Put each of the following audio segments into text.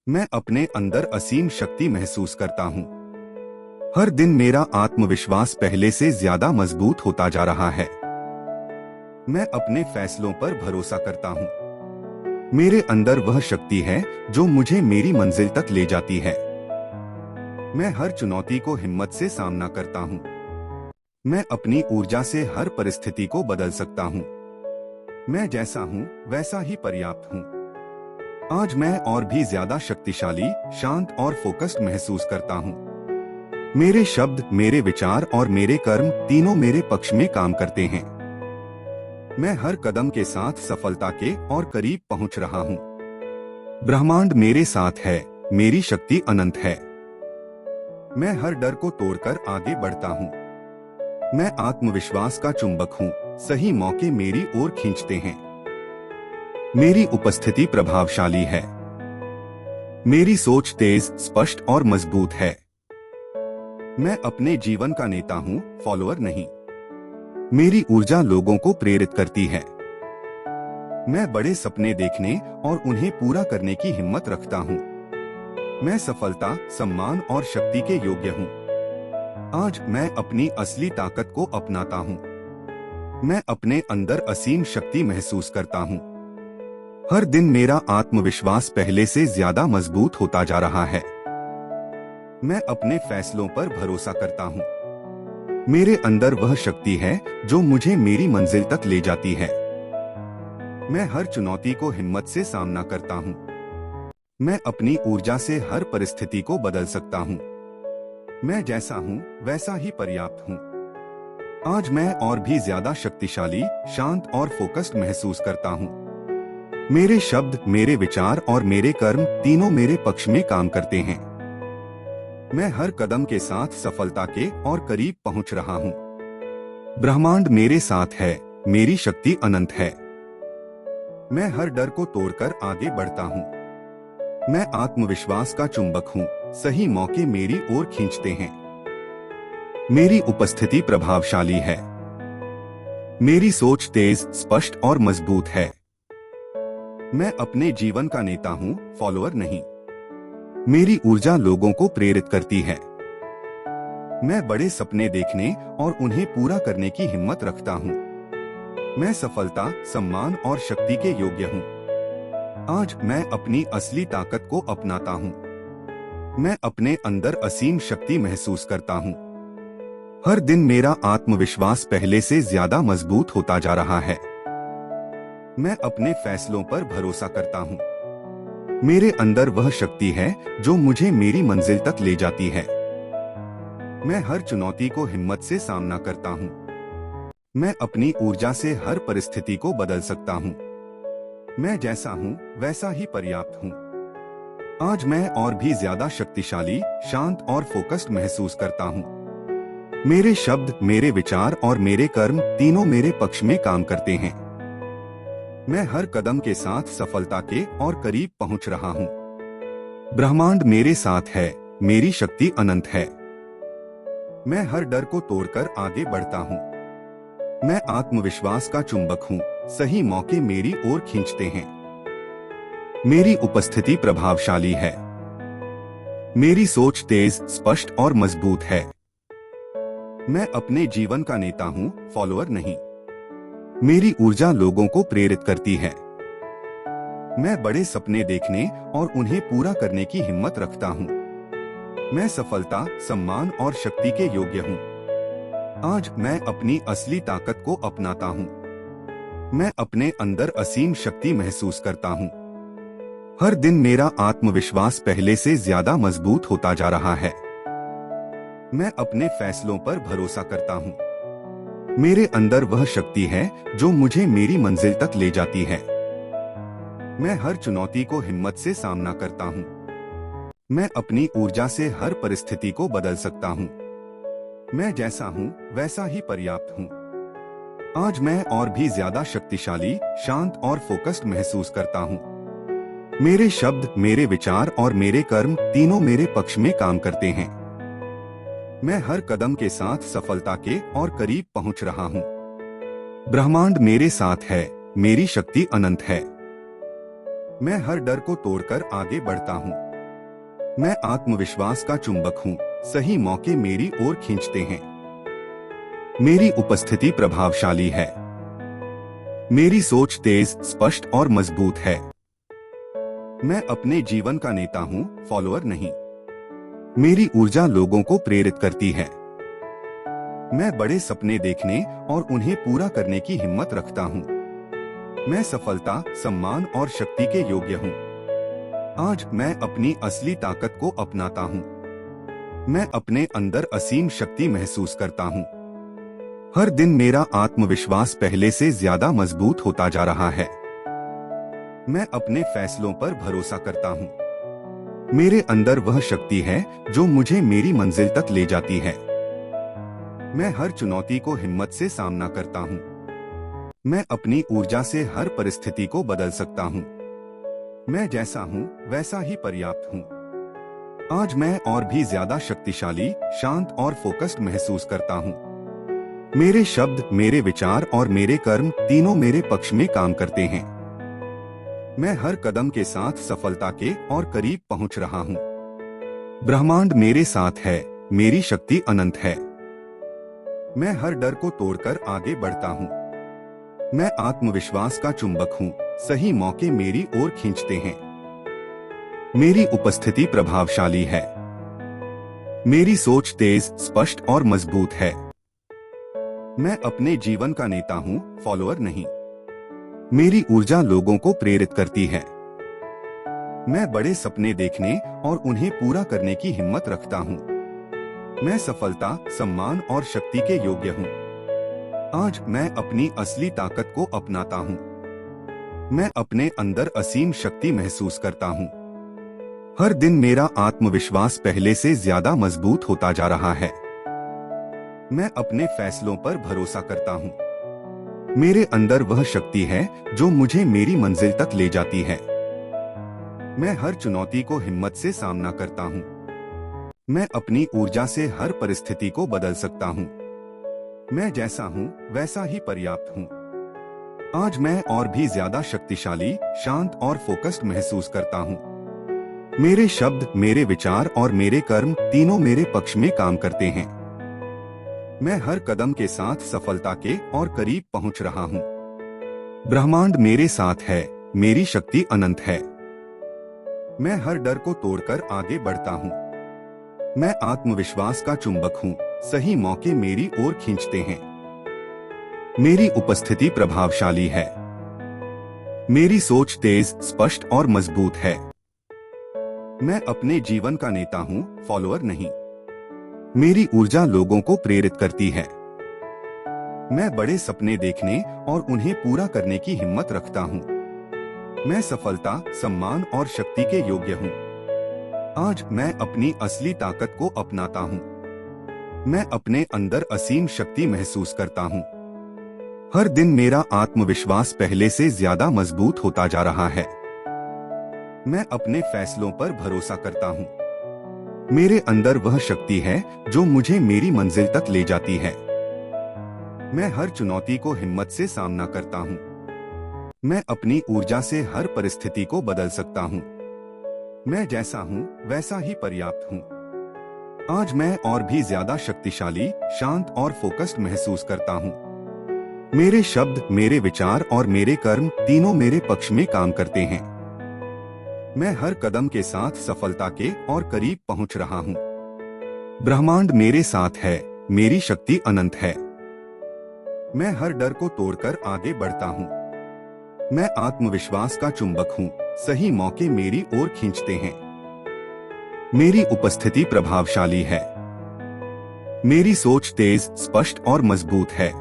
मैं अपने अंदर असीम शक्ति महसूस करता हूँ। हर दिन मेरा आत्मविश्वास पहले से ज्यादा मजबूत होता जा रहा है। मैं अपने फैसलों पर भरोसा करता हूँ। मेरे अंदर वह शक्ति है जो मुझे मेरी मंजिल तक ले जाती है। मैं हर चुनौती को हिम्मत से सामना करता हूँ। मैं अपनी ऊर्जा से हर परिस्थिति को बदल सकता हूँ। मैं जैसा हूँ वैसा ही पर्याप्त हूँ। आज मैं और भी ज्यादा शक्तिशाली, शांत और फोकस्ड महसूस करता हूँ। मेरे शब्द, मेरे विचार और मेरे कर्म तीनों मेरे पक्ष में काम करते हैं। मैं हर कदम के साथ सफलता के और करीब पहुंच रहा हूँ। ब्रह्मांड मेरे साथ है, मेरी शक्ति अनंत है। मैं हर डर को तोड़कर आगे बढ़ता हूँ। मैं आत्मविश्वास का चुंबक हूँ, सही मौके मेरी ओर खींचते हैं। मेरी उपस्थिति प्रभावशाली है। मेरी सोच तेज, स्पष्ट और मजबूत है। मैं अपने जीवन का नेता हूँ, फॉलोअर नहीं। मेरी ऊर्जा लोगों को प्रेरित करती है। मैं बड़े सपने देखने और उन्हें पूरा करने की हिम्मत रखता हूँ। मैं सफलता, सम्मान और शक्ति के योग्य हूँ। आज मैं अपनी असली ताकत को अपनाता हूँ। मैं अपने अंदर असीम शक्ति महसूस करता हूँ। हर दिन मेरा आत्मविश्वास पहले से ज्यादा मजबूत होता जा रहा है। मैं अपने फैसलों पर भरोसा करता हूँ। मेरे अंदर वह शक्ति है जो मुझे मेरी मंजिल तक ले जाती है। मैं हर चुनौती को हिम्मत से सामना करता हूँ। मैं अपनी ऊर्जा से हर परिस्थिति को बदल सकता हूँ। मैं जैसा हूँ वैसा ही पर्याप्त हूँ। आज मैं और भी ज्यादा शक्तिशाली, शांत और फोकस्ड महसूस करता हूँ। मेरे शब्द, मेरे विचार और मेरे कर्म तीनों मेरे पक्ष में काम करते हैं। मैं हर कदम के साथ सफलता के और करीब पहुंच रहा हूं। ब्रह्मांड मेरे साथ है, मेरी शक्ति अनंत है। मैं हर डर को तोड़कर आगे बढ़ता हूं। मैं आत्मविश्वास का चुंबक हूं, सही मौके मेरी ओर खींचते हैं। मेरी उपस्थिति प्रभावशाली है। मेरी सोच तेज, स्पष्ट और मजबूत है। मैं अपने जीवन का नेता हूँ, फॉलोअर नहीं। मेरी ऊर्जा लोगों को प्रेरित करती है। मैं बड़े सपने देखने और उन्हें पूरा करने की हिम्मत रखता हूँ। मैं सफलता, सम्मान और शक्ति के योग्य हूँ। आज मैं अपनी असली ताकत को अपनाता हूँ। मैं अपने अंदर असीम शक्ति महसूस करता हूँ। हर दिन मेरा आत्मविश्वास पहले से ज्यादा मजबूत होता जा रहा है। मैं अपने फैसलों पर भरोसा करता हूँ। मेरे अंदर वह शक्ति है जो मुझे मेरी मंजिल तक ले जाती है। मैं हर चुनौती को हिम्मत से सामना करता हूँ। मैं अपनी ऊर्जा से हर परिस्थिति को बदल सकता हूँ। मैं जैसा हूँ वैसा ही पर्याप्त हूँ। आज मैं और भी ज्यादा शक्तिशाली, शांत और फोकस्ड महसूस करता हूँ। मेरे शब्द, मेरे विचार और मेरे कर्म तीनों मेरे पक्ष में काम करते हैं। मैं हर कदम के साथ सफलता के और करीब पहुंच रहा हूं। ब्रह्मांड मेरे साथ है, मेरी शक्ति अनंत है। मैं हर डर को तोड़कर आगे बढ़ता हूं। मैं आत्मविश्वास का चुंबक हूं, सही मौके मेरी ओर खींचते हैं। मेरी उपस्थिति प्रभावशाली है। मेरी सोच तेज, स्पष्ट और मजबूत है। मैं अपने जीवन का नेता हूं, फॉलोअर नहीं। मेरी ऊर्जा लोगों को प्रेरित करती है। मैं बड़े सपने देखने और उन्हें पूरा करने की हिम्मत रखता हूँ। मैं सफलता, सम्मान और शक्ति के योग्य हूँ। आज मैं अपनी असली ताकत को अपनाता हूँ। मैं अपने अंदर असीम शक्ति महसूस करता हूँ। हर दिन मेरा आत्मविश्वास पहले से ज्यादा मजबूत होता जा रहा है। मैं अपने फैसलों पर भरोसा करता हूँ। मेरे अंदर वह शक्ति है जो मुझे मेरी मंजिल तक ले जाती है। मैं हर चुनौती को हिम्मत से सामना करता हूँ। मैं अपनी ऊर्जा से हर परिस्थिति को बदल सकता हूँ। मैं जैसा हूँ वैसा ही पर्याप्त हूँ। आज मैं और भी ज्यादा शक्तिशाली, शांत और फोकस्ड महसूस करता हूँ। मेरे शब्द, मेरे विचार और मेरे कर्म तीनों मेरे पक्ष में काम करते हैं। मैं हर कदम के साथ सफलता के और करीब पहुंच रहा हूं। ब्रह्मांड मेरे साथ है, मेरी शक्ति अनंत है। मैं हर डर को तोड़कर आगे बढ़ता हूँ। मैं आत्मविश्वास का चुंबक हूँ, सही मौके मेरी ओर खींचते हैं। मेरी उपस्थिति प्रभावशाली है। मेरी सोच तेज, स्पष्ट और मजबूत है। मैं अपने जीवन का नेता हूँ, फॉलोअर नहीं। मेरी ऊर्जा लोगों को प्रेरित करती है। मैं बड़े सपने देखने और उन्हें पूरा करने की हिम्मत रखता हूँ। मैं सफलता, सम्मान और शक्ति के योग्य हूँ। आज मैं अपनी असली ताकत को अपनाता हूँ। मैं अपने अंदर असीम शक्ति महसूस करता हूँ। हर दिन मेरा आत्मविश्वास पहले से ज्यादा मजबूत होता जा रहा है। मैं अपने फैसलों पर भरोसा करता हूँ। मेरे अंदर वह शक्ति है जो मुझे मेरी मंजिल तक ले जाती है। मैं हर चुनौती को हिम्मत से सामना करता हूँ। मैं अपनी ऊर्जा से हर परिस्थिति को बदल सकता हूँ। मैं जैसा हूँ वैसा ही पर्याप्त हूँ। आज मैं और भी ज्यादा शक्तिशाली, शांत और फोकस्ड महसूस करता हूँ। मेरे शब्द, मेरे विचार और मेरे कर्म तीनों मेरे पक्ष में काम करते हैं। मैं हर कदम के साथ सफलता के और करीब पहुंच रहा हूं। ब्रह्मांड मेरे साथ है, मेरी शक्ति अनंत है। मैं हर डर को तोड़कर आगे बढ़ता हूं। मैं आत्मविश्वास का चुंबक हूं, सही मौके मेरी ओर खींचते हैं। मेरी उपस्थिति प्रभावशाली है। मेरी सोच तेज, स्पष्ट और मजबूत है। मैं अपने जीवन का नेता हूं, फॉलोअर नहीं। मेरी ऊर्जा लोगों को प्रेरित करती है। मैं बड़े सपने देखने और उन्हें पूरा करने की हिम्मत रखता हूँ। मैं सफलता, सम्मान और शक्ति के योग्य हूँ। आज मैं अपनी असली ताकत को अपनाता हूँ। मैं अपने अंदर असीम शक्ति महसूस करता हूँ। हर दिन मेरा आत्मविश्वास पहले से ज्यादा मजबूत होता जा रहा है। मैं अपने फैसलों पर भरोसा करता हूँ। मेरे अंदर वह शक्ति है जो मुझे मेरी मंजिल तक ले जाती है। मैं हर चुनौती को हिम्मत से सामना करता हूँ। मैं अपनी ऊर्जा से हर परिस्थिति को बदल सकता हूँ। मैं जैसा हूँ वैसा ही पर्याप्त हूँ। आज मैं और भी ज्यादा शक्तिशाली, शांत और फोकस्ड महसूस करता हूँ। मेरे शब्द, मेरे विचार और मेरे कर्म तीनों मेरे पक्ष में काम करते हैं। मैं हर कदम के साथ सफलता के और करीब पहुंच रहा हूं। ब्रह्मांड मेरे साथ है, मेरी शक्ति अनंत है। मैं हर डर को तोड़कर आगे बढ़ता हूं। मैं आत्मविश्वास का चुंबक हूं, सही मौके मेरी ओर खींचते हैं। मेरी उपस्थिति प्रभावशाली है। मेरी सोच तेज, स्पष्ट और मजबूत है। मैं अपने जीवन का नेता हूं, फॉलोअर नहीं। मेरी ऊर्जा लोगों को प्रेरित करती है। मैं बड़े सपने देखने और उन्हें पूरा करने की हिम्मत रखता हूँ। मैं सफलता, सम्मान और शक्ति के योग्य हूँ। आज मैं अपनी असली ताकत को अपनाता हूँ। मैं अपने अंदर असीम शक्ति महसूस करता हूँ। हर दिन मेरा आत्मविश्वास पहले से ज्यादा मजबूत होता जा रहा है। मैं अपने फैसलों पर भरोसा करता हूँ। मेरे अंदर वह शक्ति है जो मुझे मेरी मंजिल तक ले जाती है। मैं हर चुनौती को हिम्मत से सामना करता हूँ। मैं अपनी ऊर्जा से हर परिस्थिति को बदल सकता हूँ। मैं जैसा हूँ वैसा ही पर्याप्त हूँ। आज मैं और भी ज्यादा शक्तिशाली, शांत और फोकस्ड महसूस करता हूँ। मेरे शब्द, मेरे विचार और मेरे कर्म तीनों मेरे पक्ष में काम करते हैं। मैं हर कदम के साथ सफलता के और करीब पहुंच रहा हूं। ब्रह्मांड मेरे साथ है, मेरी शक्ति अनंत है। मैं हर डर को तोड़कर आगे बढ़ता हूं। मैं आत्मविश्वास का चुंबक हूं, सही मौके मेरी ओर खींचते हैं। मेरी उपस्थिति प्रभावशाली है। मेरी सोच तेज, स्पष्ट और मजबूत है।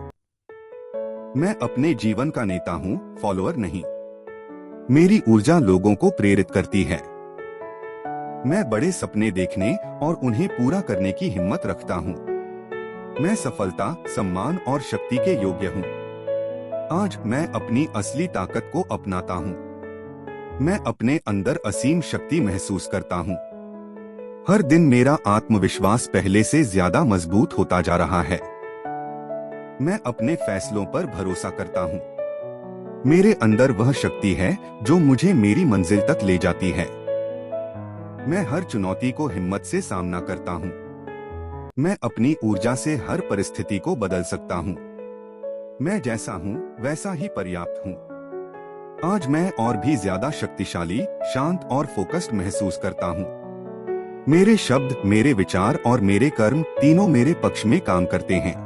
मैं अपने जीवन का नेता हूं, फॉलोअर नहीं। मेरी ऊर्जा लोगों को प्रेरित करती है। मैं बड़े सपने देखने और उन्हें पूरा करने की हिम्मत रखता हूँ। मैं सफलता, सम्मान और शक्ति के योग्य हूँ। आज मैं अपनी असली ताकत को अपनाता हूँ। मैं अपने अंदर असीम शक्ति महसूस करता हूँ। हर दिन मेरा आत्मविश्वास पहले से ज्यादा मजबूत होता जा रहा है। मैं अपने फैसलों पर भरोसा करता हूँ। मेरे अंदर वह शक्ति है जो मुझे मेरी मंजिल तक ले जाती है। मैं हर चुनौती को हिम्मत से सामना करता हूँ। मैं अपनी ऊर्जा से हर परिस्थिति को बदल सकता हूँ। मैं जैसा हूँ वैसा ही पर्याप्त हूँ। आज मैं और भी ज्यादा शक्तिशाली, शांत और फोकस्ड महसूस करता हूँ। मेरे शब्द, मेरे विचार और मेरे कर्म तीनों मेरे पक्ष में काम करते हैं।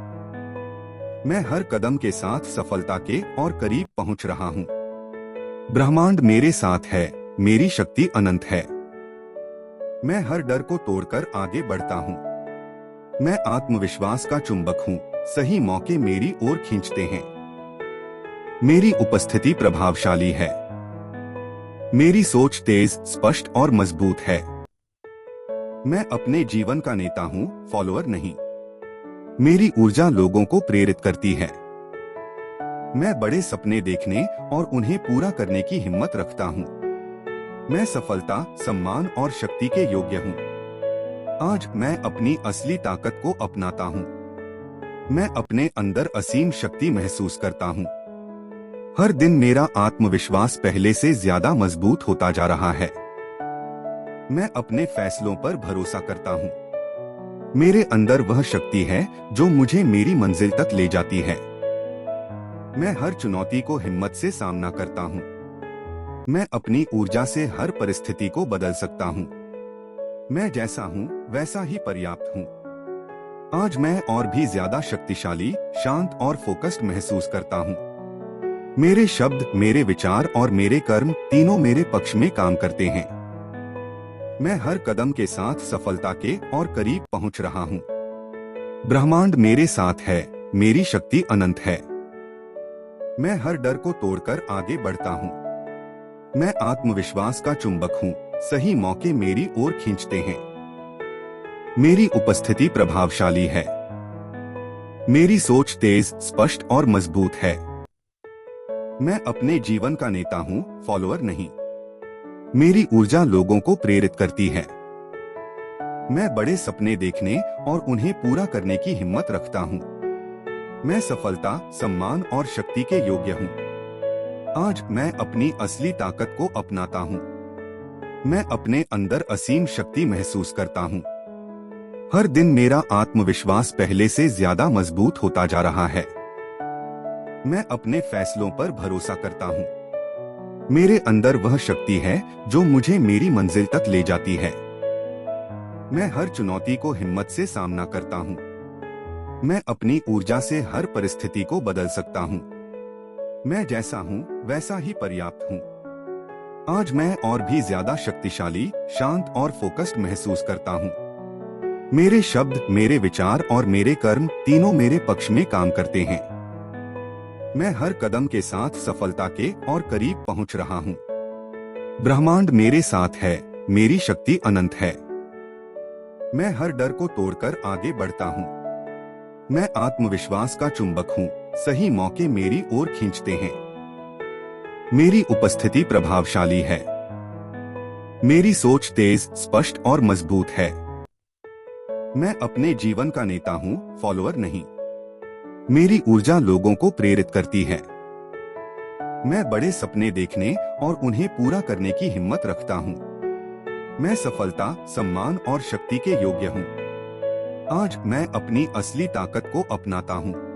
मैं हर कदम के साथ सफलता के और करीब पहुंच रहा हूं। ब्रह्मांड मेरे साथ है, मेरी शक्ति अनंत है। मैं हर डर को तोड़कर आगे बढ़ता हूं। मैं आत्मविश्वास का चुंबक हूं, सही मौके मेरी ओर खींचते हैं। मेरी उपस्थिति प्रभावशाली है। मेरी सोच तेज, स्पष्ट और मजबूत है। मैं अपने जीवन का नेता हूं, फॉलोअर नहीं। मेरी ऊर्जा लोगों को प्रेरित करती है। मैं बड़े सपने देखने और उन्हें पूरा करने की हिम्मत रखता हूं। मैं सफलता, सम्मान और शक्ति के योग्य हूं। आज मैं अपनी असली ताकत को अपनाता हूं। मैं अपने अंदर असीम शक्ति महसूस करता हूं। हर दिन मेरा आत्मविश्वास पहले से ज्यादा मजबूत होता जा रहा है। मैं अपने फैसलों पर भरोसा करता हूं। मेरे अंदर वह शक्ति है जो मुझे मेरी मंजिल तक ले जाती है। मैं हर चुनौती को हिम्मत से सामना करता हूं। मैं अपनी ऊर्जा से हर परिस्थिति को बदल सकता हूं। मैं जैसा हूं वैसा ही पर्याप्त हूं। आज मैं और भी ज्यादा शक्तिशाली, शांत और फोकस्ड महसूस करता हूं। मेरे शब्द, मेरे विचार और मेरे कर्म तीनों मेरे पक्ष में काम करते हैं। मैं हर कदम के साथ सफलता के और करीब पहुंच रहा हूं। ब्रह्मांड मेरे साथ है, मेरी शक्ति अनंत है। मैं हर डर को तोड़कर आगे बढ़ता हूं। मैं आत्मविश्वास का चुंबक हूं, सही मौके मेरी ओर खींचते हैं। मेरी उपस्थिति प्रभावशाली है। मेरी सोच तेज, स्पष्ट और मजबूत है। मैं अपने जीवन का नेता हूं, फॉलोअर नहीं। मेरी ऊर्जा लोगों को प्रेरित करती है। मैं बड़े सपने देखने और उन्हें पूरा करने की हिम्मत रखता हूं। मैं सफलता, सम्मान और शक्ति के योग्य हूं। आज मैं अपनी असली ताकत को अपनाता हूं। मैं अपने अंदर असीम शक्ति महसूस करता हूं। हर दिन मेरा आत्मविश्वास पहले से ज्यादा मजबूत होता जा रहा है। मैं अपने फैसलों पर भरोसा करता हूं। मेरे अंदर वह शक्ति है जो मुझे मेरी मंजिल तक ले जाती है। मैं हर चुनौती को हिम्मत से सामना करता हूं। मैं अपनी ऊर्जा से हर परिस्थिति को बदल सकता हूं। मैं जैसा हूं वैसा ही पर्याप्त हूं। आज मैं और भी ज्यादा शक्तिशाली, शांत और फोकस्ड महसूस करता हूं। मेरे शब्द, मेरे विचार और मेरे कर्म तीनों मेरे पक्ष में काम करते हैं। मैं हर कदम के साथ सफलता के और करीब पहुंच रहा हूं। ब्रह्मांड मेरे साथ है, मेरी शक्ति अनंत है। मैं हर डर को तोड़कर आगे बढ़ता हूं। मैं आत्मविश्वास का चुंबक हूं, सही मौके मेरी ओर खींचते हैं। मेरी उपस्थिति प्रभावशाली है। मेरी सोच तेज, स्पष्ट और मजबूत है। मैं अपने जीवन का नेता हूं, फॉलोअर नहीं। मेरी ऊर्जा लोगों को प्रेरित करती है। मैं बड़े सपने देखने और उन्हें पूरा करने की हिम्मत रखता हूं। मैं सफलता, सम्मान और शक्ति के योग्य हूं। आज मैं अपनी असली ताकत को अपनाता हूं।